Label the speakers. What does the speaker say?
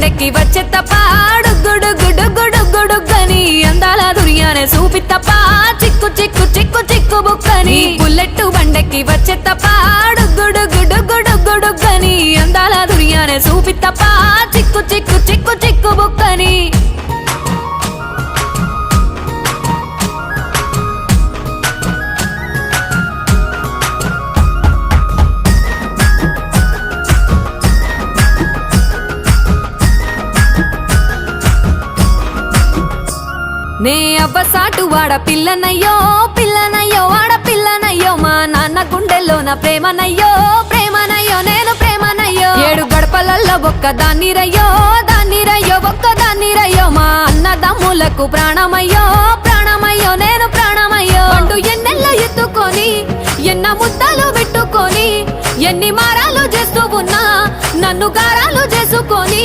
Speaker 1: బండెక్కి వచ్చే తప్ప గుడుగుడుగుడుగుడుగుడుగని అందాల దుర్యానే చూపి తప్ప చిక్కు చిక్కు చిక్కు చిక్కు బుక్కని బుల్లెట్ బండెక్కి వచ్చే తప్ప గుడుగుడుగుడుగుడుగని అందాల దుర్యానే చూపి తప్ప చిక్కు చిక్కు చిక్కు చిక్కు బుక్కని నే అవ్వసాటు వాడ పిల్లనయ్యో పిల్లనయ్యో వాడ పిల్లనయ్యో మా నాన్న గుండెల్లోన ప్రేమనయ్యో ప్రేమనయ్యో నేను ప్రేమనయ్యో 7 గడపలల్లో ఒక్కదాన్ని రయ్యో దాన్ని రయ్యో ఒక్కదాన్ని రయ్యో మా అన్నదమ్ములకు ప్రాణమయ్యో ప్రాణమయ్యో నేను ప్రాణమయ్యో అంటూ ఎన్నెల్లో ఎత్తుకొని ఎన్న ముద్దలు పెట్టుకొని ఎన్ని మారాలు చేస్తూ ఉన్నా నన్ను గారాలు చేసుకొని